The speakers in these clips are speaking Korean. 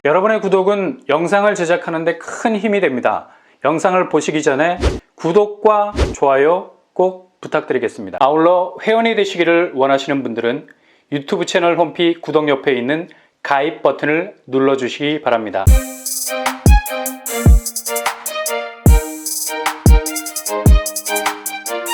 여러분의 구독은 영상을 제작하는 데 큰 힘이 됩니다. 영상을 보시기 전에 구독과 좋아요 꼭 부탁드리겠습니다. 아울러 회원이 되시기를 원하시는 분들은 유튜브 채널 홈피 구독 옆에 있는 가입 버튼을 눌러주시기 바랍니다.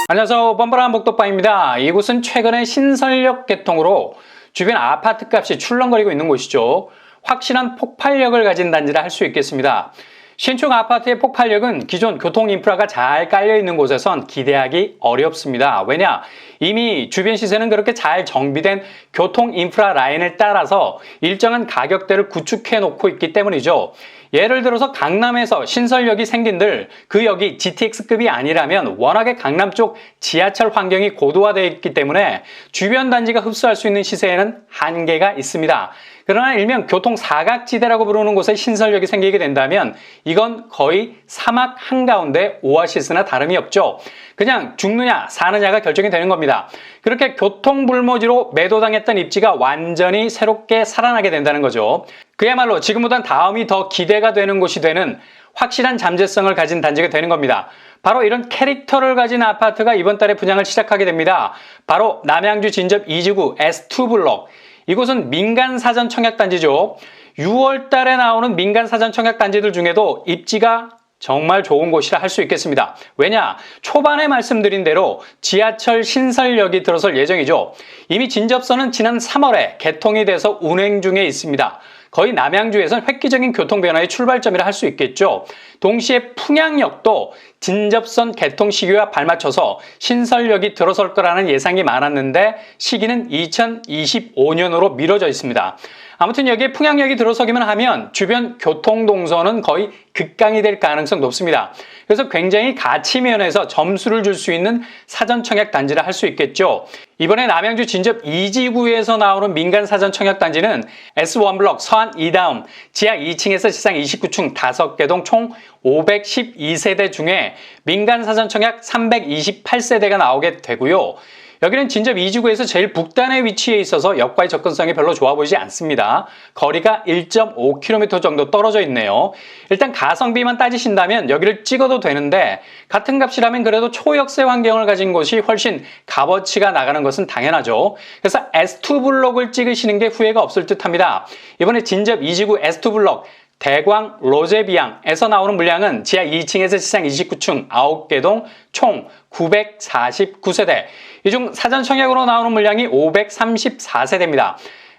안녕하세요. 뻔뻔한 복덕방입니다. 이곳은 최근에 신설역 개통으로 주변 아파트 값이 출렁거리고 있는 곳이죠. 확실한 폭발력을 가진 단지라 할 수 있겠습니다. 신축 아파트의 폭발력은 기존 교통 인프라가 잘 깔려 있는 곳에선 기대하기 어렵습니다. 왜냐? 이미 주변 시세는 그렇게 잘 정비된 교통 인프라 라인을 따라서 일정한 가격대를 구축해 놓고 있기 때문이죠. 예를 들어서 강남에서 신설역이 생긴들 그 역이 GTX급이 아니라면 워낙에 강남 쪽 지하철 환경이 고도화되어 있기 때문에 주변 단지가 흡수할 수 있는 시세에는 한계가 있습니다. 그러나 일명 교통 사각지대라고 부르는 곳에 신설역이 생기게 된다면 이건 거의 사막 한가운데 오아시스나 다름이 없죠. 그냥 죽느냐 사느냐가 결정이 되는 겁니다. 그렇게 교통불모지로 매도당했던 입지가 완전히 새롭게 살아나게 된다는 거죠. 그야말로 지금보단 다음이 더 기대가 되는 곳이 되는 확실한 잠재성을 가진 단지가 되는 겁니다. 바로 이런 캐릭터를 가진 아파트가 이번 달에 분양을 시작하게 됩니다. 바로 남양주 진접 2지구 S2블록. 이곳은 민간 사전 청약단지죠. 6월 달에 나오는 민간 사전 청약단지들 중에도 입지가 정말 좋은 곳이라 할 수 있겠습니다. 왜냐? 초반에 말씀드린 대로 지하철 신설역이 들어설 예정이죠. 이미 진접선은 지난 3월에 개통이 돼서 운행 중에 있습니다. 거의 남양주에선 획기적인 교통 변화의 출발점이라 할 수 있겠죠. 동시에 풍양역도 진접선 개통 시기와 발맞춰서 신설역이 들어설 거라는 예상이 많았는데 시기는 2025년으로 미뤄져 있습니다. 아무튼 여기에 풍양역이 들어서기만 하면 주변 교통 동선은 거의 급강이 될 가능성이 높습니다. 그래서 굉장히 가치 면에서 점수를 줄 수 있는 사전 청약 단지라 할 수 있겠죠. 이번에 남양주 진접 2지구에서 나오는 민간 사전 청약 단지는 S1블럭 서안 2다음 지하 2층에서 지상 29층 5개 동 총 512세대 중에 민간 사전 청약 328세대가 나오게 되고요. 여기는 진접 2지구에서 제일 북단에 위치해 있어서 역과의 접근성이 별로 좋아 보이지 않습니다. 거리가 1.5km 정도 떨어져 있네요. 일단 가성비만 따지신다면 여기를 찍어도 되는데 같은 값이라면 그래도 초역세 환경을 가진 곳이 훨씬 값어치가 나가는 것은 당연하죠. 그래서 S2블록을 찍으시는 게 후회가 없을 듯합니다. 이번에 진접 2지구 S2블록 대광 로제비앙에서 나오는 물량은 지하 2층에서 지상 29층 9개 동 총 949세대. 이 중 사전 청약으로 나오는 물량이 534세대입니다.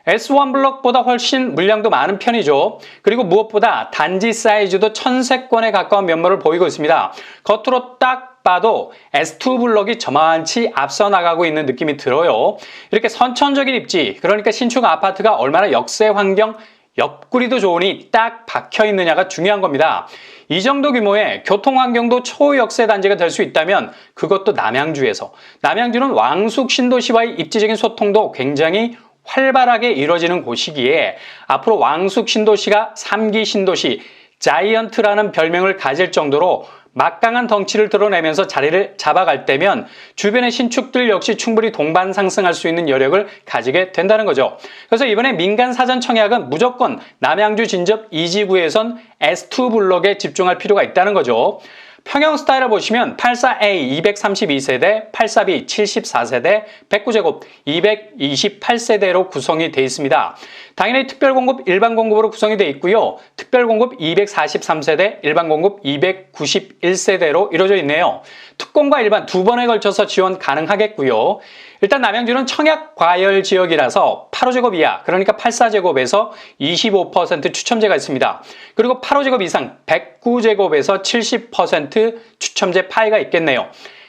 S1블럭보다 훨씬 물량도 많은 편이죠. 그리고 무엇보다 단지 사이즈도 1000세권에 가까운 면모를 보이고 있습니다. 겉으로 딱 봐도 S2블럭이 저만치 앞서 나가고 있는 느낌이 들어요. 이렇게 선천적인 입지, 그러니까 신축 아파트가 얼마나 역세 환경 옆구리도 좋으니 딱 박혀 있느냐가 중요한 겁니다. 이 정도 규모의 교통환경도 초역세 단지가 될 수 있다면 그것도 남양주에서. 남양주는 왕숙 신도시와의 입지적인 소통도 굉장히 활발하게 이루어지는 곳이기에 앞으로 왕숙 신도시가 3기 신도시 자이언트라는 별명을 가질 정도로 막강한 덩치를 드러내면서 자리를 잡아갈 때면 주변의 신축들 역시 충분히 동반 상승할 수 있는 여력을 가지게 된다는 거죠. 그래서 이번에 민간 사전 청약은 무조건 남양주 진접 2지구에선 S2블럭에 집중할 필요가 있다는 거죠. 평형 스타일을 보시면 84A 232세대, 84B 74세대, 109제곱 228세대로 구성이 되어 있습니다. 당연히 특별공급, 일반공급으로 구성이 되어 있고요. 특별공급 243세대, 일반공급 291세대로 이루어져 있네요. 특공과 일반 두 번에 걸쳐서 지원 가능하겠고요. 일단 남양주는 청약 과열 지역이라서 8호제곱 이하, 그러니까 84제곱에서 25% 추첨제가 있습니다. 그리고 8호제곱 이상 109제곱에서 70% 추첨제 파이가 있겠네요.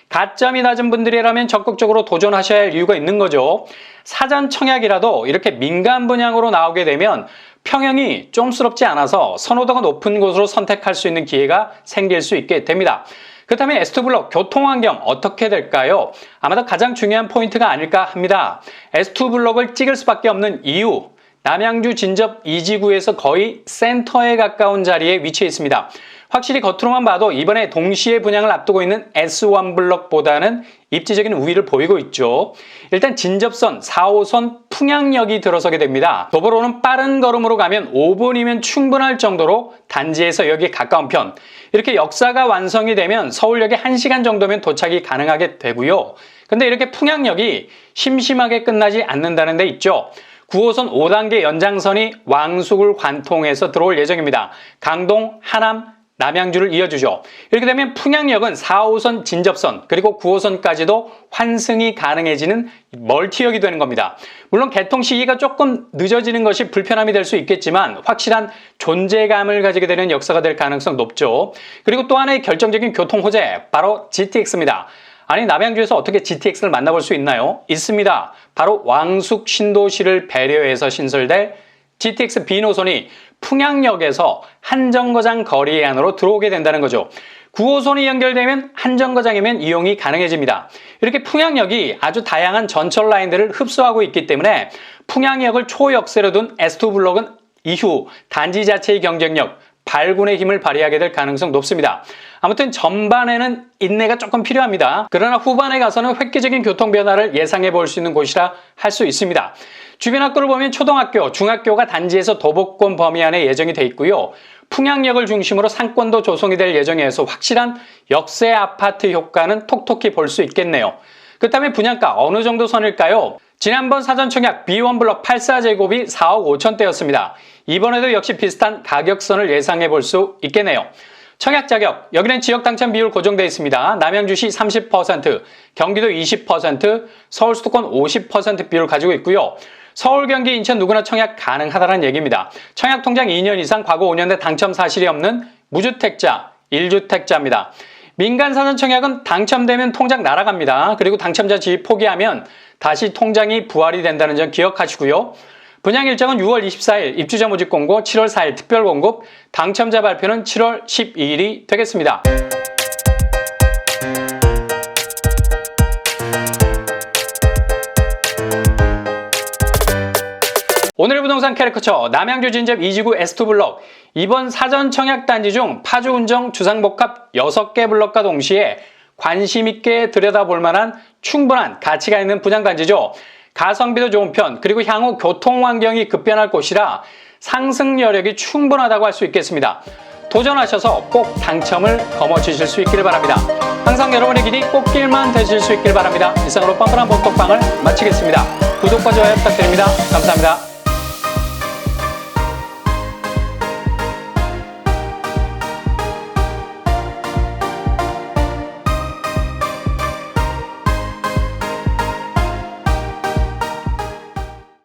가점이 낮은 분들이라면 적극적으로 도전하셔야 할 이유가 있는 거죠. 사전 청약이라도 이렇게 민간 분양으로 나오게 되면 평형이 좀스럽지 않아서 선호도가 높은 곳으로 선택할 수 있는 기회가 생길 수 있게 됩니다. 그렇다면 S2블럭 교통환경 어떻게 될까요? 아마도 가장 중요한 포인트가 아닐까 합니다. S2블럭을 찍을 수밖에 없는 이유, 남양주 진접 2지구에서 거의 센터에 가까운 자리에 위치해 있습니다. 확실히 겉으로만 봐도 이번에 동시에 분양을 앞두고 있는 S1 블럭보다는 입지적인 우위를 보이고 있죠. 일단 진접선 4호선 풍양역이 들어서게 됩니다. 도보로는 빠른 걸음으로 가면 5분이면 충분할 정도로 단지에서 여기에 가까운 편. 이렇게 역사가 완성이 되면 서울역에 1시간 정도면 도착이 가능하게 되고요. 근데 이렇게 풍양역이 심심하게 끝나지 않는다는 데 있죠. 9호선 5단계 연장선이 왕숙을 관통해서 들어올 예정입니다. 강동, 하남, 남양주를 이어주죠. 이렇게 되면 풍양역은 4호선 진접선 그리고 9호선까지도 환승이 가능해지는 멀티역이 되는 겁니다. 물론 개통 시기가 조금 늦어지는 것이 불편함이 될 수 있겠지만 확실한 존재감을 가지게 되는 역사가 될 가능성 높죠. 그리고 또 하나의 결정적인 교통 호재, 바로 GTX입니다. 아니, 남양주에서 어떻게 GTX를 만나볼 수 있나요? 있습니다. 바로 왕숙 신도시를 배려해서 신설될 GTX B노선이 풍양역에서 한정거장 거리 안으로 들어오게 된다는 거죠. 9호선이 연결되면 한정거장이면 이용이 가능해집니다. 이렇게 풍양역이 아주 다양한 전철 라인들을 흡수하고 있기 때문에 풍양역을 초역세로 둔 S2 블록은 이후 단지 자체의 경쟁력, 발군의 힘을 발휘하게 될 가능성 높습니다. 아무튼 전반에는 인내가 조금 필요합니다. 그러나 후반에 가서는 획기적인 교통 변화를 예상해 볼 수 있는 곳이라 할 수 있습니다. 주변 학교를 보면 초등학교, 중학교가 단지에서 도보권 범위 안에 예정이 돼 있고요. 풍양역을 중심으로 상권도 조성이 될 예정이어서 확실한 역세 아파트 효과는 톡톡히 볼 수 있겠네요. 그렇다면 분양가 어느 정도 선일까요? 지난번 사전 청약 B1 블럭 84제곱이 4억 5천대였습니다. 이번에도 역시 비슷한 가격선을 예상해 볼 수 있겠네요. 청약 자격, 여기는 지역 당첨 비율 고정되어 있습니다. 남양주시 30%, 경기도 20%, 서울 수도권 50% 비율을 가지고 있고요. 서울, 경기, 인천 누구나 청약 가능하다는 얘기입니다. 청약 통장 2년 이상 과거 5년 내 당첨 사실이 없는 무주택자, 1주택자입니다. 민간 사전 청약은 당첨되면 통장 날아갑니다. 그리고 당첨자 지위 포기하면 다시 통장이 부활이 된다는 점 기억하시고요. 분양 일정은 6월 24일 입주자 모집 공고, 7월 4일 특별 공급, 당첨자 발표는 7월 12일이 되겠습니다. 오늘의 부동산 캐리커처, 남양주 진접 2지구 S2 블럭. 이번 사전 청약 단지 중 파주, 운정, 주상복합 6개 블럭과 동시에 관심 있게 들여다볼 만한 충분한 가치가 있는 분양단지죠. 가성비도 좋은 편, 그리고 향후 교통 환경이 급변할 곳이라 상승 여력이 충분하다고 할 수 있겠습니다. 도전하셔서 꼭 당첨을 거머쥐실 수 있기를 바랍니다. 항상 여러분의 길이 꽃길만 되실 수 있기를 바랍니다. 이상으로 뻔뻔한 복덕방을 마치겠습니다. 구독과 좋아요 부탁드립니다. 감사합니다.